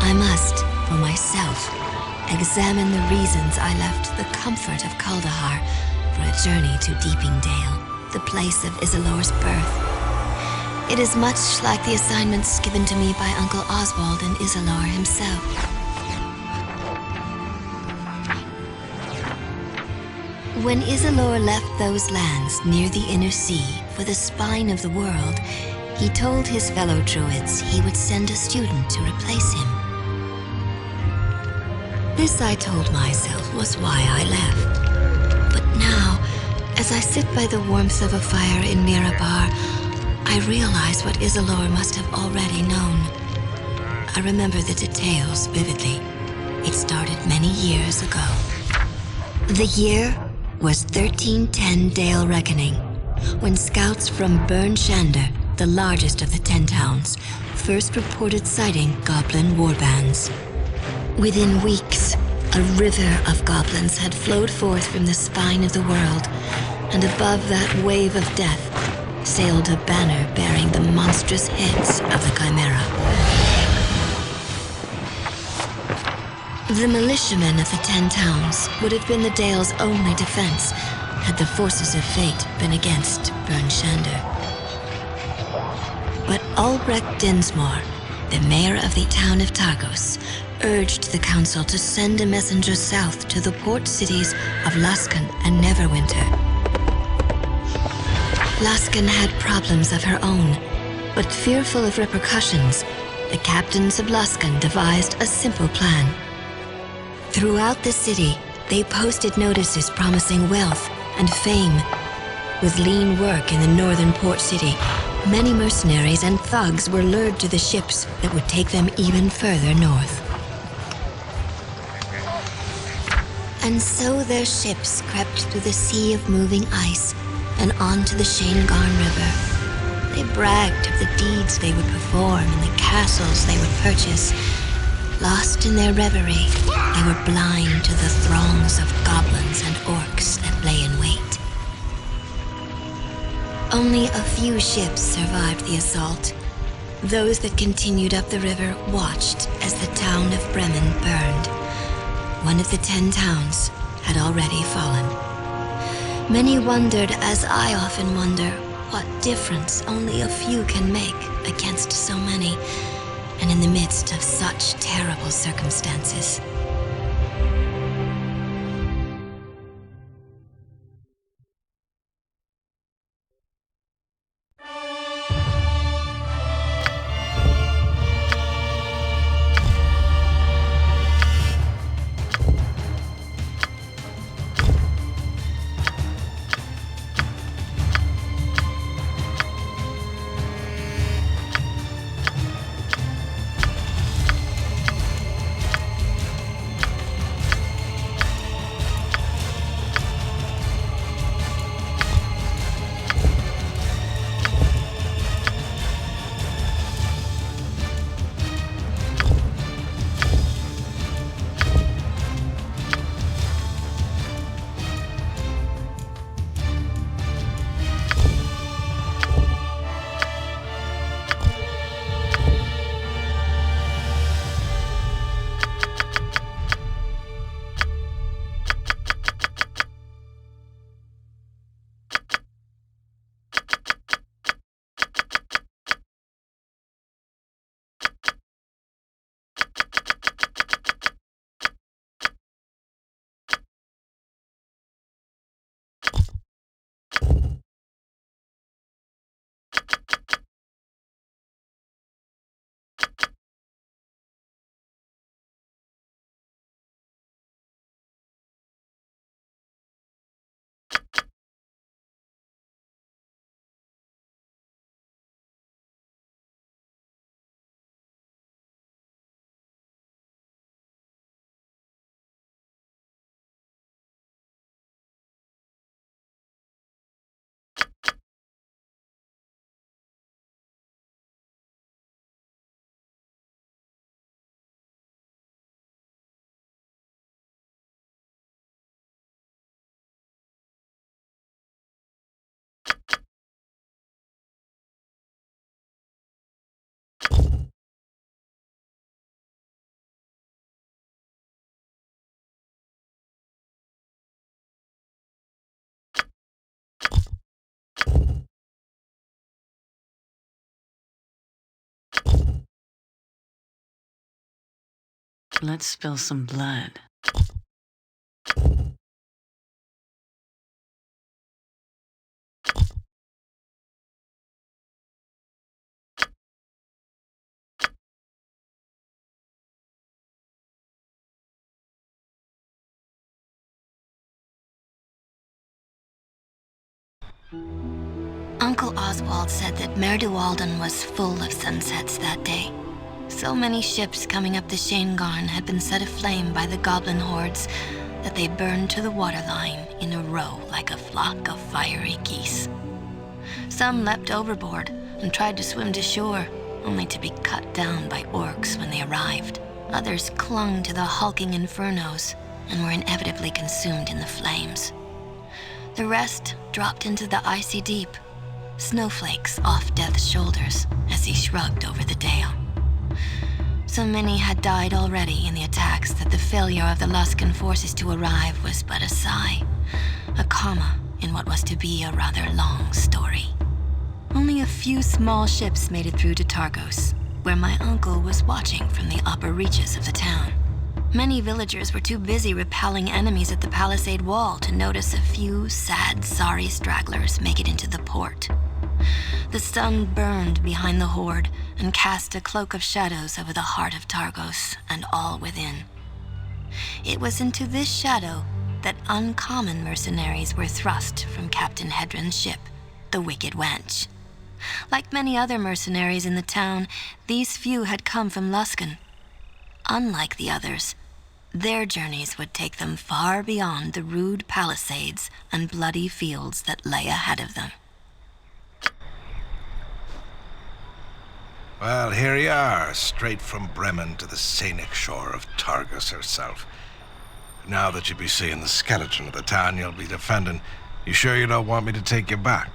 I must, for myself, examine the reasons I left the comfort of Kaldahar for a journey to Deeping Dale, the place of Isilor's birth. It is much like the assignments given to me by Uncle Oswald and Isilor himself. When Isilor left those lands near the Inner Sea for the spine of the world, he told his fellow druids he would send a student to replace him. This, I told myself, was why I left. But now, as I sit by the warmth of a fire in Mirabar, I realize what Isilor must have already known. I remember the details vividly. It started many years ago. The year was 1310 Dale Reckoning, when scouts from Burn Shander, the largest of the 10 towns, first reported sighting goblin warbands. Within weeks, a river of goblins had flowed forth from the spine of the world, and above that wave of death sailed a banner bearing the monstrous heads of the Chimera. The militiamen of the 10 towns would have been the Dale's only defense had the forces of fate been against Burn Shander. But Albrecht Dinsmore, the mayor of the town of Targos, urged the council to send a messenger south to the port cities of Luskan and Neverwinter. Luskan had problems of her own, but fearful of repercussions, the captains of Luskan devised a simple plan. Throughout the city, they posted notices promising wealth and fame. With lean work in the northern port city, many mercenaries and thugs were lured to the ships that would take them even further north. And so their ships crept through the sea of moving ice and onto the Shanegarn River. They bragged of the deeds they would perform and the castles they would purchase. Lost in their reverie, they were blind to the throngs of goblins and orcs that lay in wait. Only a few ships survived the assault. Those that continued up the river watched as the town of Bremen burned. One of the 10 towns had already fallen. Many wondered, as I often wonder, what difference only a few can make against so many, and in the midst of such terrible circumstances. Let's spill some blood. Uncle Oswald said that Mer de Walden was full of sunsets that day. So many ships coming up the Shangarn had been set aflame by the goblin hordes that they burned to the waterline in a row like a flock of fiery geese. Some leapt overboard and tried to swim to shore, only to be cut down by orcs when they arrived. Others clung to the hulking infernos and were inevitably consumed in the flames. The rest dropped into the icy deep, snowflakes off Death's shoulders as he shrugged over the dale. So many had died already in the attacks that the failure of the Luskan forces to arrive was but a sigh, a comma in what was to be a rather long story. Only a few small ships made it through to Targos, where my uncle was watching from the upper reaches of the town. Many villagers were too busy repelling enemies at the palisade wall to notice a few sad, sorry stragglers make it into the port. The sun burned behind the horde and cast a cloak of shadows over the heart of Targos and all within. It was into this shadow that uncommon mercenaries were thrust from Captain Hedron's ship, the Wicked Wench. Like many other mercenaries in the town, these few had come from Luskan. Unlike the others, their journeys would take them far beyond the rude palisades and bloody fields that lay ahead of them. Well, here you are, straight from Bremen to the scenic shore of Targos herself. Now that you be seeing the skeleton of the town you'll be defending, you sure you don't want me to take you back?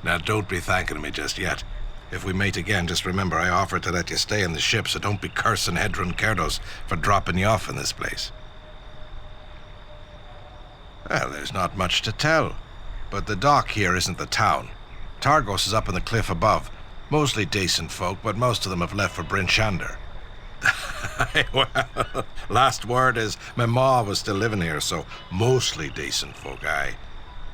Now, don't be thanking me just yet. If we meet again, just remember I offered to let you stay in the ship, so don't be cursing Hedron Kerdos for dropping you off in this place. Well, there's not much to tell, but the dock here isn't the town. Targos is up on the cliff above. Mostly decent folk, but most of them have left for Bryn Shander. Well, last word is my ma was still living here, so mostly decent folk, aye.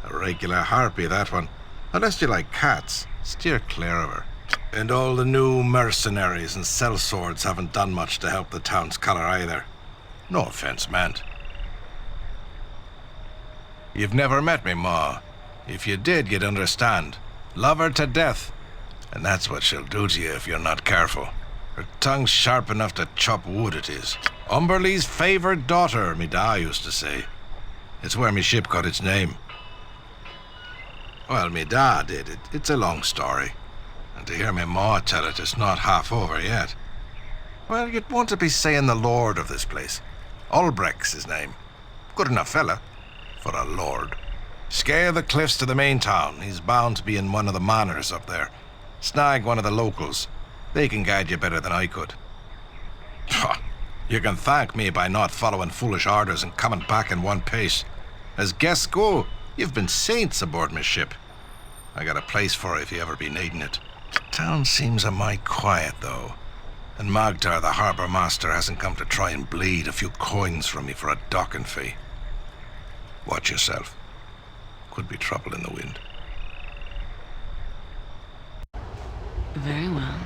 A regular harpy, that one. Unless you like cats, steer clear of her. And all the new mercenaries and sellswords haven't done much to help the town's colour either. No offence meant. You've never met me, Ma. If you did, you'd understand. Love her to death. And that's what she'll do to you if you're not careful. Her tongue's sharp enough to chop wood, it is. Umberlee's favoured daughter, me da used to say. It's where me ship got its name. Well, me da did it. It's a long story. And to hear me ma tell it, it's not half over yet. Well, you'd want to be saying the lord of this place. Ulbrecht's his name. Good enough fella for a lord. Scale the cliffs to the main town. He's bound to be in one of the manors up there. Snag one of the locals. They can guide you better than I could. You can thank me by not following foolish orders and coming back in one piece. As guests go, you've been saints aboard my ship. I got a place for you if you ever be needing it. Town seems a mite quiet, though. And Magdar, the harbour master, hasn't come to try and bleed a few coins from me for a docking fee. Watch yourself. Could be trouble in the wind. Very well.